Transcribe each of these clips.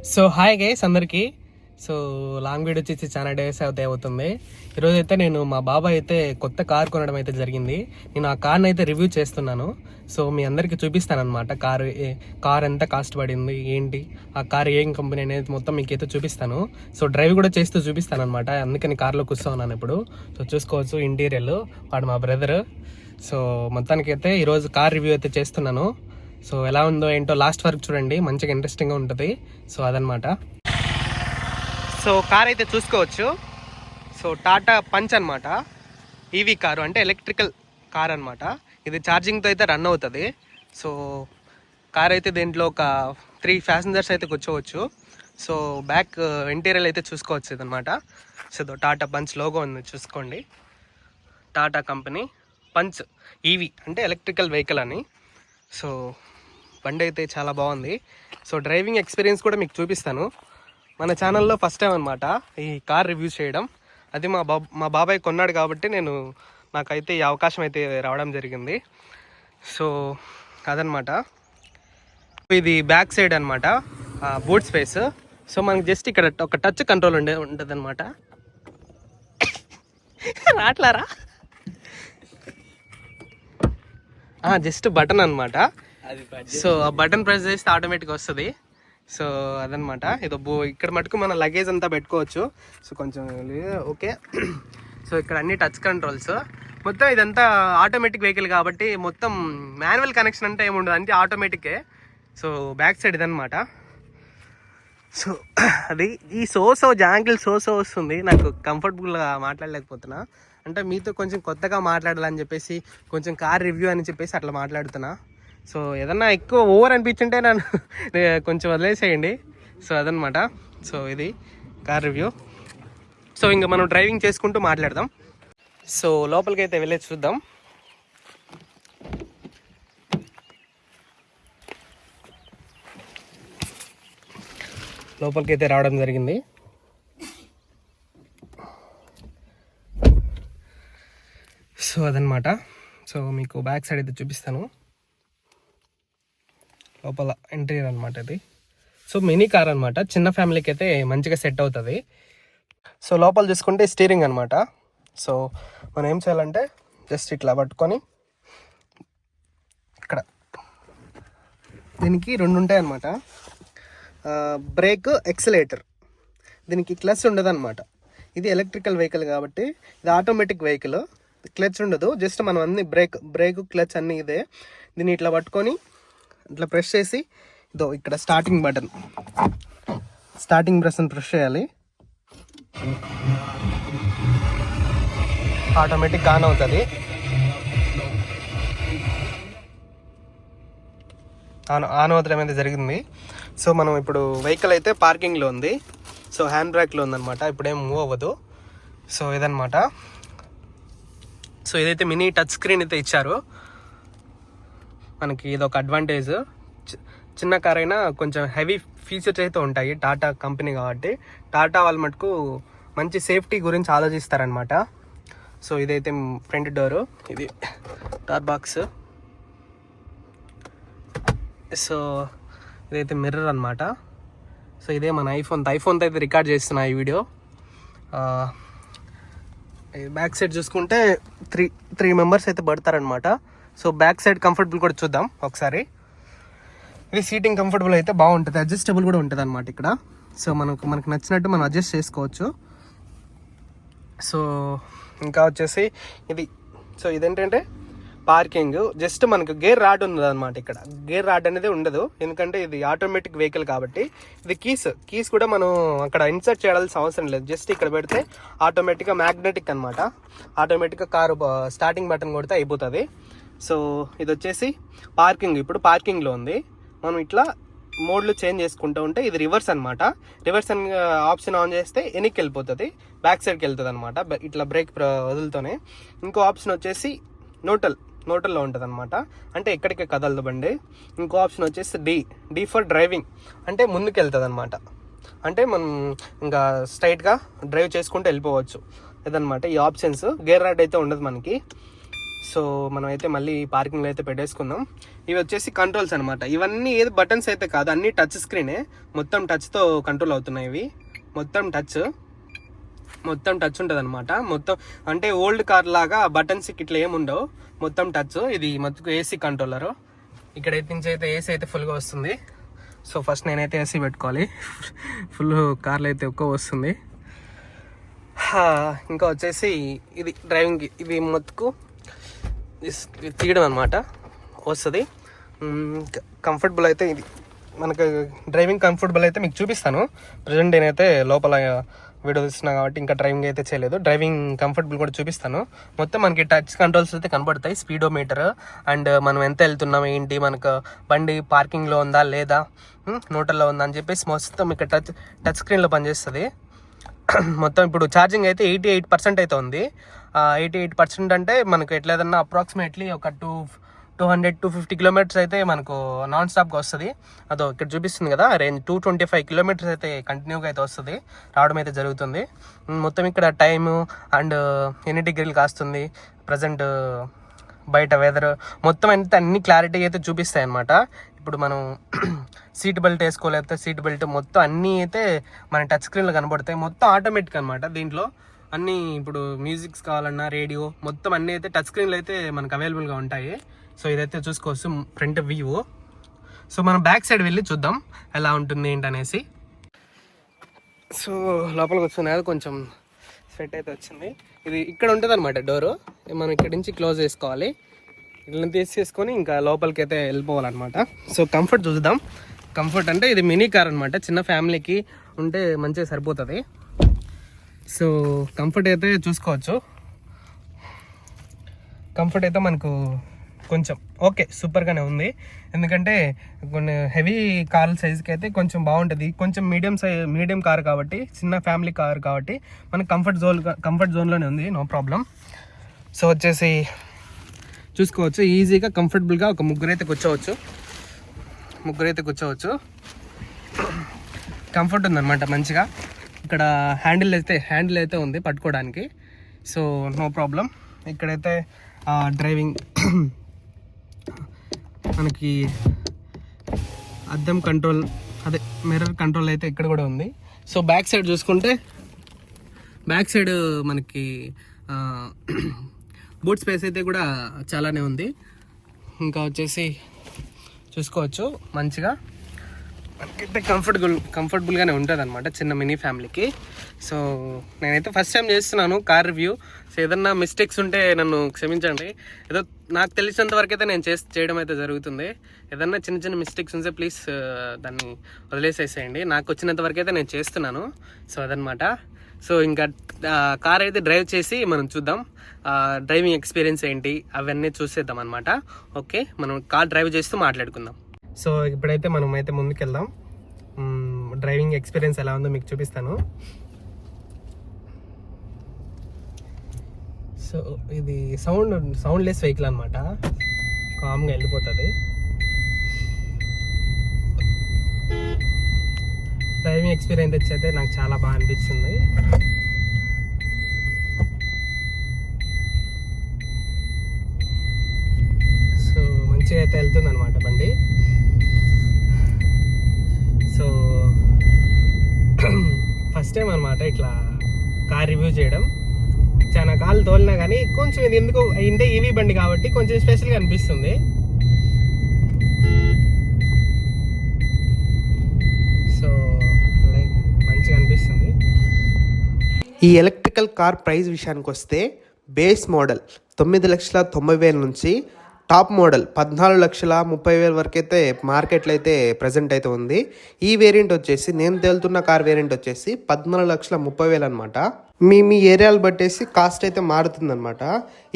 So hi guys అందరికీ. So long video వచ్చేసి చాలా డేస్ అవుతుంది. ఈరోజు అయితే నేను మా బాబాయ్ అయితే కొత్త కార్ కొనడం అయితే జరిగింది. నేను ఆ కార్ని అయితే రివ్యూ చేస్తున్నాను. సో మీ అందరికీ చూపిస్తాను అనమాట. కార్ ఎంత కాస్ట్ పడింది, ఏంటి, ఆ కార్ ఏం కంపెనీ అనేది మొత్తం మీకు అయితే చూపిస్తాను. సో డ్రైవ్ కూడా చేస్తూ చూపిస్తాను అనమాట. అందుకని కార్లో కూర్చోన్నాను ఇప్పుడు. సో చూసుకోవచ్చు ఇంటీరియర్, వాడు మా బ్రదర్. సో మొత్తానికి అయితే ఈరోజు కార్ రివ్యూ అయితే చేస్తున్నాను. సో ఎలా ఉందో ఏంటో లాస్ట్ వరకు చూడండి, మంచిగా ఇంట్రెస్టింగ్గా ఉంటుంది. సో అదనమాట. సో కార్ అయితే చూసుకోవచ్చు. సో టాటా పంచ్ అనమాట. ఈవీ కారు అంటే ఎలక్ట్రికల్ కార్ అనమాట. ఇది ఛార్జింగ్తో అయితే రన్ అవుతుంది. సో కార్ అయితే దీంట్లో ఒక 3 ప్యాసింజర్స్ అయితే కూర్చోవచ్చు. సో బ్యాక్ ఇంటీరియర్ అయితే చూసుకోవచ్చు ఇదనమాట. సో టాటా పంచ్ లోగో ఉంది చూసుకోండి. టాటా కంపెనీ పంచ్ ఈవీ అంటే ఎలక్ట్రికల్ వెహికల్ అని. సో బండి అయితే చాలా బాగుంది. సో డ్రైవింగ్ ఎక్స్పీరియన్స్ కూడా మీకు చూపిస్తాను. మన ఛానల్లో ఫస్ట్ టైం అనమాట ఈ కార్ రివ్యూ చేయడం. అది మా బాబాయ్ కొన్నాడు కాబట్టి నాకైతే ఈ అవకాశం అయితే రావడం జరిగింది. సో అదనమాట. ఇది బ్యాక్ సైడ్ అనమాట, బూట్ స్పేస్. సో మనకి జస్ట్ ఇక్కడ ఒక టచ్ కంట్రోల్ ఉంటుంది అనమాట. రాట్లారా, జస్ట్ బటన్ అనమాట. సో ఆ బటన్ ప్రెస్ చేస్తే ఆటోమేటిక్గా వస్తుంది. సో అదనమాట. ఇక్కడ మటుకు మన లగేజ్ అంతా పెట్టుకోవచ్చు. సో కొంచెం ఓకే. సో ఇక్కడ అన్ని టచ్ కంట్రోల్స్. మొత్తం ఇదంతా ఆటోమేటిక్ వెహికల్ కాబట్టి మొత్తం మాన్యువల్ కనెక్షన్ అంటే ఏముండదు, అంటే ఆటోమేటికే. సో బ్యాక్ సైడ్ ఇదనమాట. సో అది ఈ జాంగిల్ వస్తుంది. నాకు కంఫర్టబుల్గా మాట్లాడలేకపోతున్నా. అంటే మీతో కొంచెం కొత్తగా మాట్లాడాలని చెప్పేసి, కొంచెం కార్ రివ్యూ అని చెప్పేసి అట్లా మాట్లాడుతున్నా. సో ఏదన్నా ఎక్కువ ఓవర్ అనిపించుంటే నన్ను కొంచెం వదిలేసేయండి. సో అదనమాట. సో ఇది కార్ రివ్యూ. సో ఇంకా మనం డ్రైవింగ్ చేసుకుంటూ మాట్లాడదాం. సో లోపలికి అయితే వెళ్ళేసి చూద్దాం. లోపలికి అయితే రావడం జరిగింది. సో అదనమాట. సో మీకు బ్యాక్ సైడ్ అయితే చూపిస్తాను. లోపల ఇంటీరియర్ అనమాట ఇది. సో మినీ కార్ అనమాట, చిన్న ఫ్యామిలీకి అయితే మంచిగా సెట్ అవుతుంది. సో లోపల చూసుకుంటే స్టీరింగ్ అనమాట. సో మనం ఏం చేయాలంటే జస్ట్ ఇట్లా పట్టుకొని ఇక్కడ దీనికి 2 ఉంటాయి అనమాట. Break, accelerator. దీనికి క్లచ్ ఉండదు అనమాట. ఇది ఎలక్ట్రికల్ వెహికల్ కాబట్టి ఇది ఆటోమేటిక్ వెహికల్. క్లచ్ ఉండదు, జస్ట్ మనం అన్ని బ్రేక్ క్లచ్ అన్నీ ఇదే. దీన్ని ఇట్లా పట్టుకొని ఇట్లా ప్రెస్ చేసి ఇక్కడ స్టార్టింగ్ ప్రెస్ ప్రెస్ చేయాలి. ఆటోమేటిక్ ఆన్ అవుతుంది. ఆన్ అవుతడం అయితే జరిగింది. సో మనం ఇప్పుడు వెహికల్ అయితే పార్కింగ్లో ఉంది. సో హ్యాండ్ బ్రేక్లో ఉందన్నమాట. ఇప్పుడేం మూవ్ అవ్వదు. సో ఇదనమాట. సో ఇదైతే మినీ టచ్ స్క్రీన్ అయితే ఇచ్చారు మనకి. ఇది ఒక అడ్వాంటేజ్. చిన్న కార్ అయినా కొంచెం హెవీ ఫీచర్స్ అయితే ఉంటాయి. టాటా కంపెనీ కాబట్టి టాటా వాళ్ళ మటుకు మంచి సేఫ్టీ గురించి ఆలోచిస్తారనమాట. సో ఇదైతే ఫ్రంట్ డోరు, ఇది డోర్ బాక్స్. సో ఇదైతే మిర్రర్ అనమాట. సో ఇదే మన ఐఫోన్తో అయితే రికార్డ్ చేస్తున్నా ఈ వీడియో. బ్యాక్ సైడ్ చూసుకుంటే 3 మెంబర్స్ అయితే పడతారనమాట. సో బ్యాక్ సైడ్ కంఫర్టబుల్ కూడా చూద్దాం ఒకసారి. ఇది సీటింగ్ కంఫర్టబుల్ అయితే బాగుంటుంది, అడ్జస్టబుల్ కూడా ఉంటుంది అనమాట ఇక్కడ. సో మనకు నచ్చినట్టు మనం అడ్జస్ట్ చేసుకోవచ్చు. సో ఇంకా వచ్చేసి ఇది. సో ఇదేంటంటే పార్కింగ్. జస్ట్ మనకు గేర్ రాడ్ ఉంది అనమాట. ఇక్కడ గేర్ రాడ్ అనేది ఉండదు, ఎందుకంటే ఇది ఆటోమేటిక్ వెహికల్ కాబట్టి. ఇది కీస్ కూడా మనం అక్కడ ఇన్సర్ట్ చేయాల్సిన అవసరం లేదు. జస్ట్ ఇక్కడ పెడితే ఆటోమేటిక్గా మ్యాగ్నెటిక్ అనమాట. ఆటోమేటిక్గా కారు స్టార్టింగ్ బటన్ కొడితే అయిపోతుంది. సో ఇది వచ్చేసి పార్కింగ్. ఇప్పుడు పార్కింగ్లో ఉంది. మనం ఇట్లా మోడ్లు చేంజ్ చేసుకుంటూ ఉంటే ఇది రివర్స్ అనమాట. రివర్స్ అని ఆప్షన్ ఆన్ చేస్తే వెనక్కి వెళ్ళిపోతుంది, బ్యాక్ సైడ్కి వెళ్తుంది అనమాట. ఇట్లా బ్రేక్ వదులుతోనే. ఇంకో ఆప్షన్ వచ్చేసి న్యూట్రల్లో ఉంటుంది అనమాట, అంటే ఎక్కడికి కదలదు బండి. ఇంకో ఆప్షన్ వచ్చేసి డి ఫర్ డ్రైవింగ్, అంటే ముందుకు వెళ్తుంది అనమాట. అంటే మనం ఇంకా స్ట్రైట్గా డ్రైవ్ చేసుకుంటూ వెళ్ళిపోవచ్చు. ఇదనమాట ఈ ఆప్షన్స్. గేర్ రాడ్ అయితే ఉండదు మనకి. సో మనం అయితే మళ్ళీ పార్కింగ్లో అయితే పెట్టేసుకుందాం. ఇవి వచ్చేసి కంట్రోల్స్ అనమాట. ఇవన్నీ ఏది బటన్స్ అయితే కాదు, అన్నీ టచ్ స్క్రీనే. మొత్తం టచ్తో కంట్రోల్ అవుతున్నాయి ఇవి. మొత్తం టచ్ ఉంటుంది అనమాట. మొత్తం అంటే ఓల్డ్ కార్ లాగా బటన్స్కి ఇట్లా ఏముండవు, మొత్తం టచ్. ఇది మొత్తం ఏసీ కంట్రోలరు. ఇక్కడ నుంచి అయితే ఏసీ అయితే ఫుల్గా వస్తుంది. సో ఫస్ట్ నేనైతే ఏసీ పెట్టుకోవాలి. ఫుల్ కార్లో అయితే ఎక్కువ వస్తుంది. ఇంకా వచ్చేసి ఇది డ్రైవింగ్కి, ఇది మొత్తుకు తీయడం అనమాట వస్తుంది. కంఫర్టబుల్ అయితే ఇది మనకు డ్రైవింగ్ కంఫర్టబుల్ అయితే మీకు చూపిస్తాను. ప్రజెంట్ నేనైతే లోపల వీడియో తీస్తున్నా కాబట్టి ఇంకా డ్రైవింగ్ అయితే చేయలేదు. డ్రైవింగ్ కంఫర్టబుల్ కూడా చూపిస్తాను. మొత్తం మనకి టచ్ కంట్రోల్స్ అయితే కనబడతాయి. స్పీడోమీటర్ అండ్ మనం ఎంత వెళ్తున్నాం ఏంటి, మనకు బండి పార్కింగ్లో ఉందా లేదా, న్యూట్రల్లో ఉందా అని చెప్పేసి మొత్తం ఇక్కడ టచ్ స్క్రీన్లో పనిచేస్తుంది. మొత్తం ఇప్పుడు ఛార్జింగ్ అయితే 88% అయితే ఉంది. 88% అంటే మనకు ఎట్లేదన్నా అప్రాక్సిమేట్లీ ఒక 200-250 కిలోమీటర్స్ అయితే మనకు నాన్ స్టాప్గా వస్తుంది. అదో ఇక్కడ చూపిస్తుంది కదా రేంజ్, 225 కిలోమీటర్స్ అయితే కంటిన్యూగా అయితే వస్తుంది, రావడం అయితే జరుగుతుంది. మొత్తం ఇక్కడ టైము అండ్ ఎన్ని డిగ్రీలు కాస్తుంది, ప్రజెంట్ బయట వెదర్ మొత్తం అయితే అన్ని క్లారిటీ అయితే చూపిస్తాయి అన్నమాట. ఇప్పుడు మనం సీట్ బెల్ట్ వేసుకోలేకపోతే సీట్ బెల్ట్ మొత్తం అన్నీ అయితే మన టచ్ స్క్రీన్లో కనబడతాయి. మొత్తం ఆటోమేటిక్ అనమాట. దీంట్లో అన్నీ ఇప్పుడు మ్యూజిక్స్ కావాలన్నా రేడియో మొత్తం అన్నీ అయితే టచ్ స్క్రీన్లో అయితే మనకు అవైలబుల్గా ఉంటాయి. సో ఇదైతే చూసుకోవచ్చు ఫ్రంట్ వ్యూ. సో మనం బ్యాక్ సైడ్ వెళ్ళి చూద్దాం ఎలా ఉంటుంది ఏంటనేసి. సో లోపలికి వస్తున్నది కొంచెం స్వెట్ అయితే వచ్చింది. ఇది ఇక్కడ ఉంటుంది అనమాట డోరు. మనం ఇక్కడ నుంచి క్లోజ్ చేసుకోవాలి. ఇట్లా తీసేసుకొని ఇంకా లోపలికి అయితే వెళ్ళిపోవాలన్నమాట. సో కంఫర్ట్ చూద్దాం. కంఫర్ట్ అంటే ఇది మినీ కార్ అనమాట, చిన్న ఫ్యామిలీకి ఉంటే మంచిగా సరిపోతుంది. సో కంఫర్ట్ అయితే చూసుకోవచ్చు. కంఫర్ట్ అయితే మనకు కొంచెం ఓకే సూపర్గానే ఉంది. ఎందుకంటే కొన్ని హెవీ కార్ సైజ్కి అయితే కొంచెం బాగుంటుంది. కొంచెం మీడియం కార్ కాబట్టి, చిన్న ఫ్యామిలీ కార్ కాబట్టి మనకు కంఫర్ట్ జోన్లోనే ఉంది, నో ప్రాబ్లం. సో వచ్చేసి చూసుకోవచ్చు ఈజీగా కంఫర్టబుల్గా ఒక ముగ్గురు అయితే కూర్చోవచ్చు. కంఫర్ట్ ఉందన్నమాట మంచిగా. ఇక్కడ హ్యాండిల్ అయితే ఉంది పట్టుకోవడానికి. So no problem. ఇక్కడైతే డ్రైవింగ్ మనకి అద్దం కంట్రోల్, అదే మిర్రర్ కంట్రోల్ అయితే ఇక్కడ కూడా ఉంది. సో బ్యాక్ సైడ్ చూసుకుంటే బ్యాక్ సైడ్ మనకి బూట్ స్పేస్ అయితే కూడా చాలానే ఉంది. ఇంకా వచ్చేసి చూసుకోవచ్చు మంచిగా మనకైతే కంఫర్టబుల్గానే ఉంటుంది అనమాట చిన్న మినీ ఫ్యామిలీకి. సో నేనైతే ఫస్ట్ టైం చేస్తున్నాను కార్ రివ్యూ. సో ఏదన్నా మిస్టేక్స్ ఉంటే నన్ను క్షమించండి. ఏదో నాకు తెలిసినంత వరకు అయితే నేను చేయడం అయితే జరుగుతుంది. ఏదన్నా చిన్న మిస్టేక్స్ ఉంటే ప్లీజ్ దాన్ని వదిలేసేసేయండి. నాకు వచ్చినంత వరకు అయితే నేను చేస్తున్నాను. సో అదనమాట. సో ఇంకా కార్ అయితే డ్రైవ్ చేసి మనం చూద్దాం డ్రైవింగ్ ఎక్స్పీరియన్స్ ఏంటి అవన్నీ చూసేద్దాం అనమాట. ఓకే, మనం కార్ డ్రైవ్ చేస్తూ మాట్లాడుకుందాం. సో ఇప్పుడైతే మనం అయితే ముందుకెళ్దాం. డ్రైవింగ్ ఎక్స్పీరియన్స్ ఎలా ఉందో మీకు చూపిస్తాను. సో ఇది సౌండ్లెస్ వెహికల్ అనమాట, కామ్గా వెళ్ళిపోతుంది. డ్రైవింగ్ ఎక్స్పీరియన్స్ అయితే నాకు చాలా బాగా అనిపించింది. సో మంచిగా అయితే వెళ్తుంది అనమాట బండి. సో ఫస్ట్ టైం అనమాట ఇట్లా కార్ రివ్యూ చేయడం. చాలా కార్లు తోలినా కానీ కొంచెం ఇది ఎందుకు అంటే ఈవీ బండి కాబట్టి కొంచెం స్పెషల్గా అనిపిస్తుంది. సో లైక్ మంచిగా అనిపిస్తుంది. ఈ ఎలక్ట్రికల్ కార్ ప్రైస్ విషయానికి వస్తే బేస్ మోడల్ 9,90,000 నుంచి టాప్ మోడల్ 14,30,000 వరకు అయితే మార్కెట్లో అయితే ప్రజెంట్ అయితే ఉంది. ఈ వేరియంట్ వచ్చేసి నేను తేలుతున్న కార్ వేరియంట్ వచ్చేసి 14,30,000 అనమాట. మీ ఏరియాలు బట్టేసి కాస్ట్ అయితే మారుతుంది అనమాట.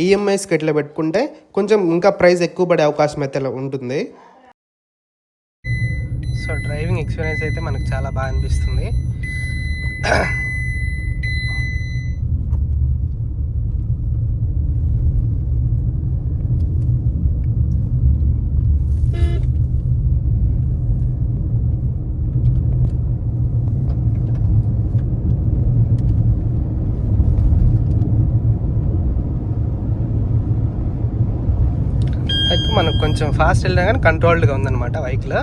ఈఎంఐస్కి ఎట్లా పెట్టుకుంటే కొంచెం ఇంకా ప్రైస్ ఎక్కువ పడే అవకాశం అయితే ఉంటుంది. సో డ్రైవింగ్ ఎక్స్పీరియన్స్ అయితే మనకు చాలా బాగా అనిపిస్తుంది. మనకు కొంచెం ఫాస్ట్ వెళ్ళినా కానీ కంట్రోల్డ్గా ఉందన్నమాట వెహికల్.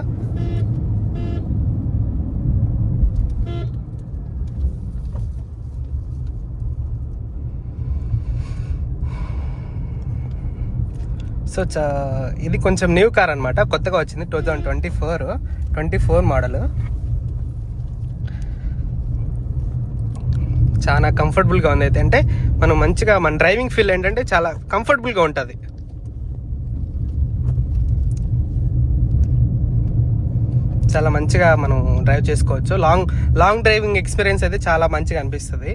సో ఇది కొంచెం న్యూ కార్ అనమాట, కొత్తగా వచ్చింది, 2024 మోడల్. చాలా కంఫర్టబుల్గా ఉంది అయితే, అంటే మనం మంచిగా మన డ్రైవింగ్ ఫీల్ ఏంటంటే చాలా కంఫర్టబుల్గా ఉంటుంది. చాలా మంచిగా మనం డ్రైవ్ చేసుకోవచ్చు. లాంగ్ డ్రైవింగ్ ఎక్స్పీరియన్స్ అయితే చాలా మంచిగా అనిపిస్తుంది.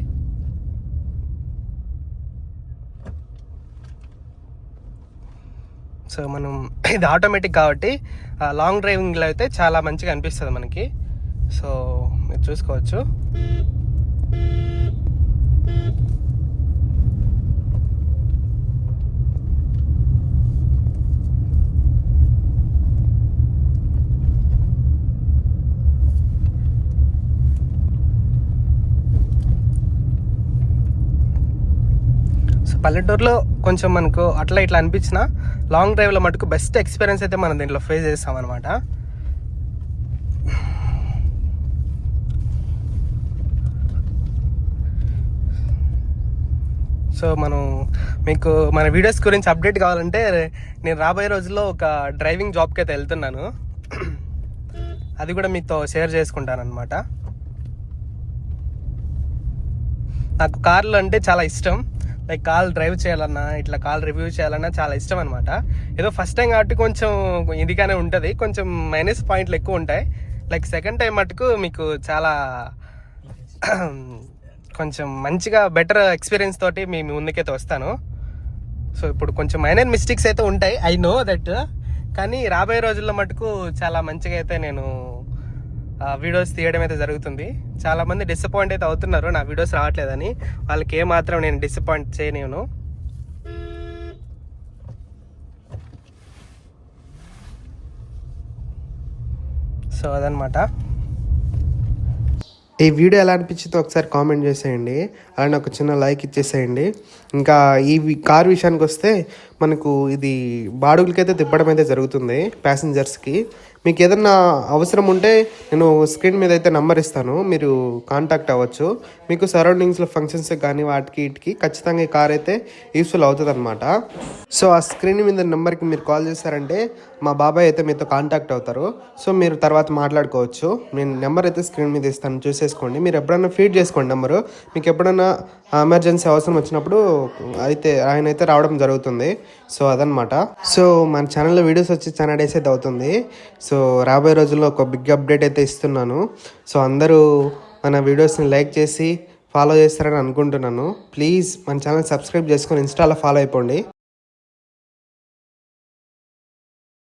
సో మనం ఇది ఆటోమేటిక్ కాబట్టి లాంగ్ డ్రైవింగ్లో అయితే చాలా మంచిగా అనిపిస్తుంది మనకి. సో మీరు చూసుకోవచ్చు. సో పల్లెటూరులో కొంచెం మనకు అట్లా ఇట్లా అనిపించిన లాంగ్ డ్రైవ్లో మటుకు బెస్ట్ ఎక్స్పీరియన్స్ అయితే మనం దీంట్లో ఫేస్ చేస్తాం అనమాట. సో మనం మీకు మన వీడియోస్ గురించి అప్డేట్ కావాలంటే నేను రాబోయే రోజుల్లో ఒక డ్రైవింగ్ జాబ్కి అయితే వెళ్తున్నాను, అది కూడా మీతో షేర్ చేసుకుంటాను అనమాట. నాకు కార్లు అంటే చాలా ఇష్టం, లైక్ కార్ డ్రైవ్ చేయాలన్నా ఇట్లా కార్ రివ్యూ చేయాలన్నా చాలా ఇష్టం అనమాట. ఏదో ఫస్ట్ టైం కాబట్టి కొంచెం ఇదిగానే ఉంటుంది, కొంచెం మైనస్ పాయింట్లు ఎక్కువ ఉంటాయి. లైక్ సెకండ్ టైం మటుకు మీకు చాలా కొంచెం మంచిగా బెటర్ ఎక్స్పీరియన్స్ తోటి మీ ముందుకైతే వస్తాను. సో ఇప్పుడు కొంచెం మైనర్ మిస్టేక్స్ అయితే ఉంటాయి, ఐ నో దట్, కానీ రాబోయే రోజుల్లో మటుకు చాలా మంచిగా అయితే నేను వీడియోస్ తీయడం అయితే జరుగుతుంది. చాలామంది డిసప్పాయింట్ అయితే అవుతున్నారు నా వీడియోస్ రావట్లేదని, వాళ్ళకి ఏమాత్రం నేను డిసప్పాయింట్ చేయను. సో అదనమాట. ఈ వీడియో ఎలా అనిపించిందో ఒకసారి కామెంట్ చేసేయండి, అలానే ఒక చిన్న లైక్ ఇచ్చేసేయండి. ఇంకా ఈ కార్ విషయానికి వస్తే మనకు ఇది బాడుగులకైతే తిప్పడం అయితే జరుగుతుంది ప్యాసింజర్స్కి. మీకు ఏదన్నా అవసరం ఉంటే నేను స్క్రీన్ మీద అయితే నెంబర్ ఇస్తాను, మీరు కాంటాక్ట్ అవ్వచ్చు. మీకు సరౌండింగ్స్లో ఫంక్షన్స్ కానీ వాటికి వీటికి ఖచ్చితంగా ఈ కార్ అయితే యూస్ఫుల్ అవుతుంది అనమాట. సో ఆ స్క్రీన్ మీద నెంబర్కి మీరు కాల్ చేశారంటే మా బాబాయ్ అయితే మీతో కాంటాక్ట్ అవుతారు. సో మీరు తర్వాత మాట్లాడుకోవచ్చు. నేను నెంబర్ అయితే స్క్రీన్ మీద ఇస్తాను, చూసేసుకోండి. మీరు ఎప్పుడైనా ఫీడ్ చేసుకోండి నెంబరు, మీకు ఎప్పుడైనా ఎమర్జెన్సీ అవసరం వచ్చినప్పుడు అయితే ఆయన అయితే రావడం జరుగుతుంది. సో అదనమాట. సో మన ఛానల్లో వీడియోస్ వచ్చి చాలా డేస్ అయితే అవుతుంది. సో రాబోయే రోజుల్లో ఒక బిగ్ అప్డేట్ అయితే ఇస్తున్నాను. సో అందరూ మన వీడియోస్ని లైక్ చేసి ఫాలో చేస్తారని అనుకుంటున్నాను. ప్లీజ్ మన ఛానల్ సబ్స్క్రైబ్ చేసుకొని ఇన్స్టాలో ఫాలో అయిపోండి.